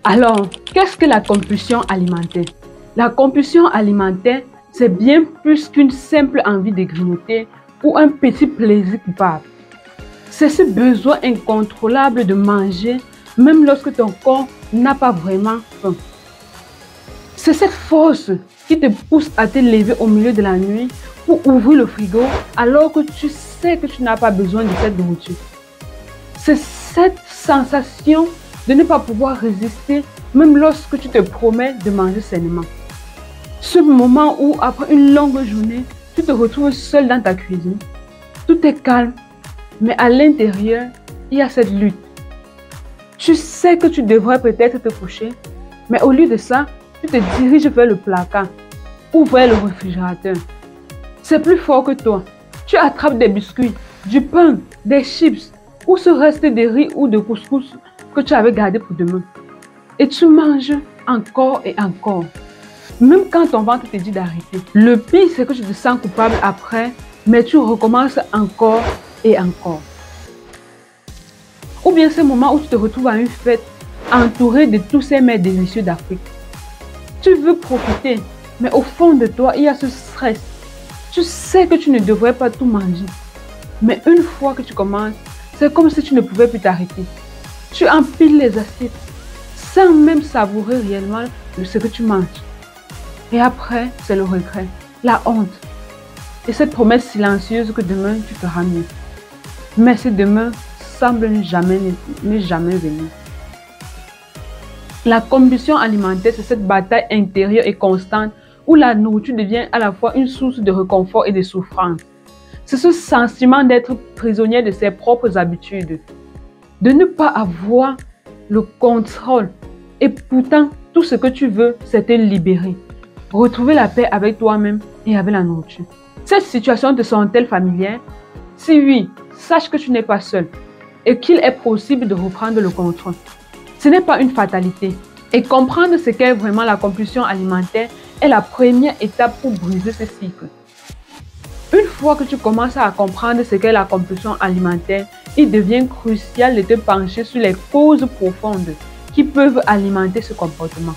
Alors, qu'est-ce que la compulsion alimentaire? La compulsion alimentaire, c'est bien plus qu'une simple envie de grignoter ou un petit plaisir coupable. C'est ce besoin incontrôlable de manger, même lorsque ton corps n'a pas vraiment faim. C'est cette force qui te pousse à te lever au milieu de la nuit pour ouvrir le frigo alors que tu sais que tu n'as pas besoin de cette nourriture. C'est cette sensation de ne pas pouvoir résister même lorsque tu te promets de manger sainement. Ce moment où, après une longue journée, tu te retrouves seul dans ta cuisine. Tout est calme, mais à l'intérieur, il y a cette lutte. Tu sais que tu devrais peut-être te coucher, mais au lieu de ça, tu te diriges vers le placard ou vers le réfrigérateur. C'est plus fort que toi. Tu attrapes des biscuits, du pain, des chips ou ce reste de riz ou de couscous que tu avais gardé pour demain. Et tu manges encore et encore. Même quand ton ventre te dit d'arrêter. Le pire, c'est que tu te sens coupable après, mais tu recommences encore et encore. Ou bien ce moment où tu te retrouves à une fête, entouré de tous ces mets délicieux d'Afrique. Tu veux profiter, mais au fond de toi, il y a ce stress. Tu sais que tu ne devrais pas tout manger. Mais une fois que tu commences, c'est comme si tu ne pouvais plus t'arrêter. Tu empiles les assiettes, sans même savourer réellement ce que tu manges. Et après, c'est le regret, la honte. Et cette promesse silencieuse que demain, tu feras mieux. Mais ce demain semble ne jamais venir. La compulsion alimentaire, c'est cette bataille intérieure et constante où la nourriture devient à la fois une source de réconfort et de souffrance. C'est ce sentiment d'être prisonnier de ses propres habitudes, de ne pas avoir le contrôle. Et pourtant, tout ce que tu veux, c'est te libérer. Retrouver la paix avec toi-même et avec la nourriture. Ces situations te sont-elles familières? Si oui, sache que tu n'es pas seul et qu'il est possible de reprendre le contrôle. Ce n'est pas une fatalité. Et comprendre ce qu'est vraiment la compulsion alimentaire est la première étape pour briser ce cycle. Une fois que tu commences à comprendre ce qu'est la compulsion alimentaire, il devient crucial de te pencher sur les causes profondes qui peuvent alimenter ce comportement.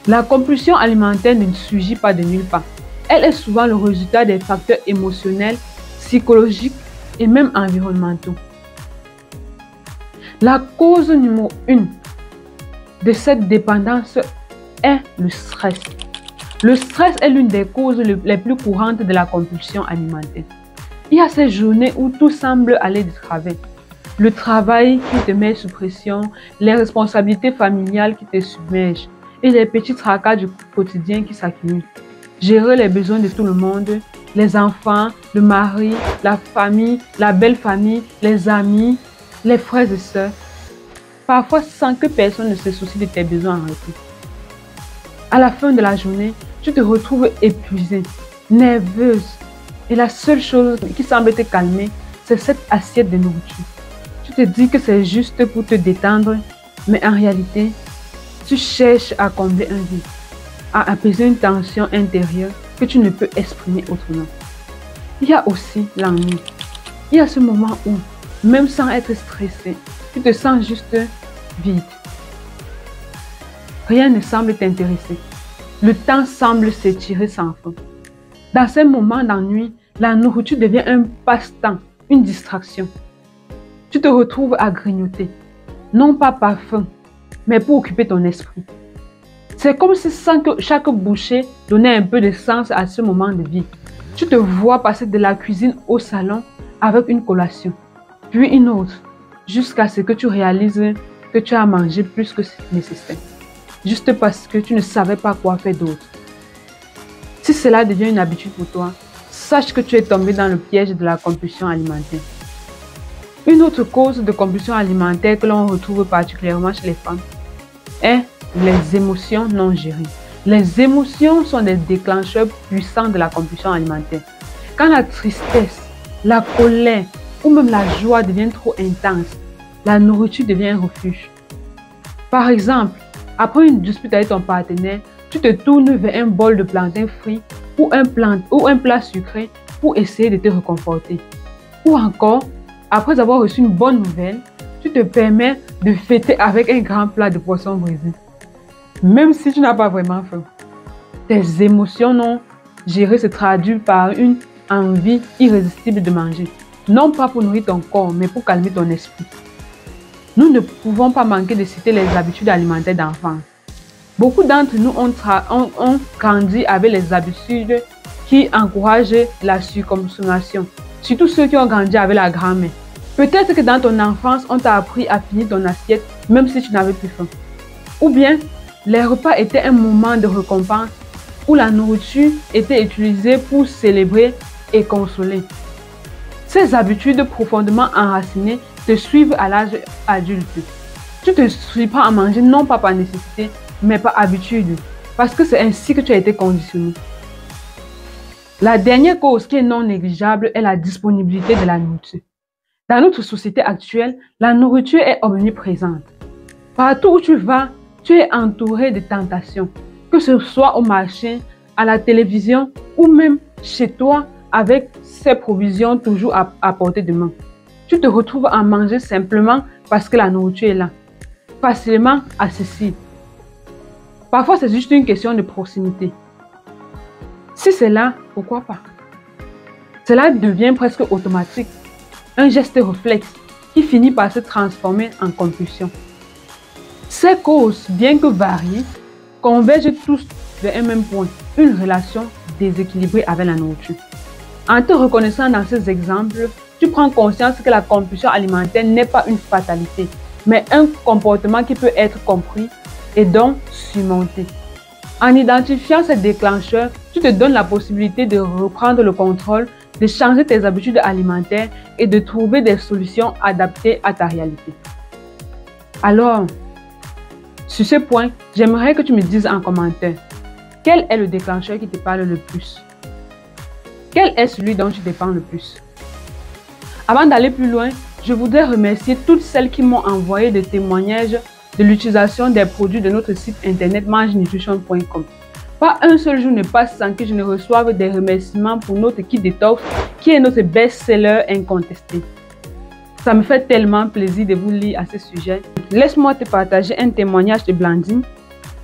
La compulsion alimentaire ne surgit pas de nulle part. Elle est souvent le résultat des facteurs émotionnels, psychologiques et même environnementaux. La cause numéro 1 de cette dépendance est le stress. Le stress est l'une des causes les plus courantes de la compulsion alimentaire. Il y a ces journées où tout semble aller de travers. Le travail qui te met sous pression, les responsabilités familiales qui te submergent et les petits tracas du quotidien qui s'accumulent. Gérer les besoins de tout le monde, les enfants, le mari, la famille, la belle famille, les amis, les frères et sœurs. Parfois sans que personne ne se soucie de tes besoins en retour. À la fin de la journée, tu te retrouves épuisée, nerveuse. Et la seule chose qui semble te calmer, c'est cette assiette de nourriture. Tu te dis que c'est juste pour te détendre, mais en réalité, tu cherches à combler un vide, à apaiser une tension intérieure que tu ne peux exprimer autrement. Il y a aussi l'ennui. Il y a ce moment où, même sans être stressé, tu te sens juste vide. Rien ne semble t'intéresser. Le temps semble s'étirer sans fin. Dans ces moments d'ennui, la nourriture devient un passe-temps, une distraction. Tu te retrouves à grignoter, non pas par faim, mais pour occuper ton esprit. C'est comme si chaque bouchée donnait un peu de sens à ce moment de vie. Tu te vois passer de la cuisine au salon avec une collation, puis une autre, jusqu'à ce que tu réalises que tu as mangé plus que nécessaire, juste parce que tu ne savais pas quoi faire d'autre. Si cela devient une habitude pour toi, sache que tu es tombé dans le piège de la compulsion alimentaire. Une autre cause de compulsion alimentaire que l'on retrouve particulièrement chez les femmes est les émotions non gérées. Les émotions sont des déclencheurs puissants de la compulsion alimentaire. Quand la tristesse, la colère ou même la joie deviennent trop intenses, la nourriture devient un refuge. Par exemple, après une dispute avec ton partenaire, tu te tournes vers un bol de plantain frit ou un plat sucré pour essayer de te réconforter. Ou encore, après avoir reçu une bonne nouvelle, tu te permets de fêter avec un grand plat de poisson brisé, même si tu n'as pas vraiment faim. Tes émotions non gérées se traduisent par une envie irrésistible de manger, non pas pour nourrir ton corps, mais pour calmer ton esprit. Nous ne pouvons pas manquer de citer les habitudes alimentaires d'enfance. Beaucoup d'entre nous ont grandi avec les habitudes qui encouragent la surconsommation, surtout ceux qui ont grandi avec la grand-mère. Peut-être que dans ton enfance, on t'a appris à finir ton assiette même si tu n'avais plus faim. Ou bien, les repas étaient un moment de récompense où la nourriture était utilisée pour célébrer et consoler. Ces habitudes profondément enracinées te suivent à l'âge adulte. Tu te surprends à manger non pas par nécessité, mais par habitude, parce que c'est ainsi que tu as été conditionné. La dernière cause qui est non négligeable est la disponibilité de la nourriture. Dans notre société actuelle, la nourriture est omniprésente. Partout où tu vas, tu es entouré de tentations, que ce soit au marché, à la télévision ou même chez toi avec ces provisions toujours à portée de main. Tu te retrouves à manger simplement parce que la nourriture est là, facilement accessible. Parfois, c'est juste une question de proximité. Si c'est là, pourquoi pas? Cela devient presque automatique, un geste réflexe qui finit par se transformer en compulsion. Ces causes, bien que variées, convergent tous vers un même point, une relation déséquilibrée avec la nourriture. En te reconnaissant dans ces exemples, tu prends conscience que la compulsion alimentaire n'est pas une fatalité, mais un comportement qui peut être compris et donc surmonté. En identifiant ces déclencheurs, tu te donnes la possibilité de reprendre le contrôle, de changer tes habitudes alimentaires et de trouver des solutions adaptées à ta réalité. Alors, sur ce point, j'aimerais que tu me dises en commentaire, quel est le déclencheur qui te parle le plus? Quel est celui dont tu dépends le plus? Avant d'aller plus loin, je voudrais remercier toutes celles qui m'ont envoyé des témoignages de l'utilisation des produits de notre site internet mangenutrition.com. Pas un seul jour ne passe sans que je ne reçoive des remerciements pour notre kit détox qui est notre best-seller incontesté. Ça me fait tellement plaisir de vous lire à ce sujet. Laisse-moi te partager un témoignage de Blandine,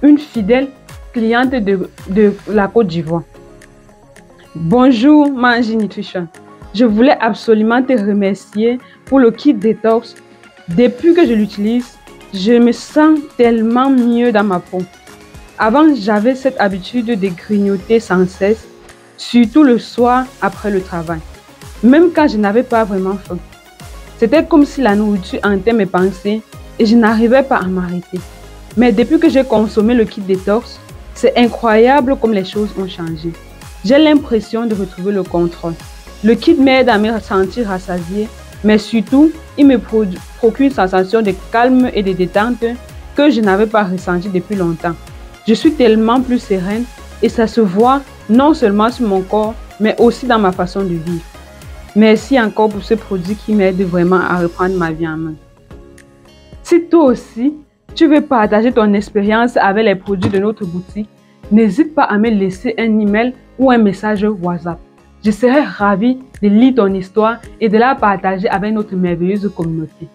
une fidèle cliente de la Côte d'Ivoire. Bonjour Mange Nutrition. Je voulais absolument te remercier pour le kit détox. Depuis que je l'utilise, je me sens tellement mieux dans ma peau. Avant, j'avais cette habitude de grignoter sans cesse, surtout le soir après le travail, même quand je n'avais pas vraiment faim. C'était comme si la nourriture hantait mes pensées et je n'arrivais pas à m'arrêter. Mais depuis que j'ai consommé le kit détox, c'est incroyable comme les choses ont changé. J'ai l'impression de retrouver le contrôle. Le kit m'aide à me sentir rassasié, mais surtout, il me procure une sensation de calme et de détente que je n'avais pas ressentie depuis longtemps. Je suis tellement plus sereine et ça se voit non seulement sur mon corps, mais aussi dans ma façon de vivre. Merci encore pour ce produit qui m'aide vraiment à reprendre ma vie en main. Si toi aussi, tu veux partager ton expérience avec les produits de notre boutique, n'hésite pas à me laisser un email ou un message WhatsApp. Je serai ravie de lire ton histoire et de la partager avec notre merveilleuse communauté.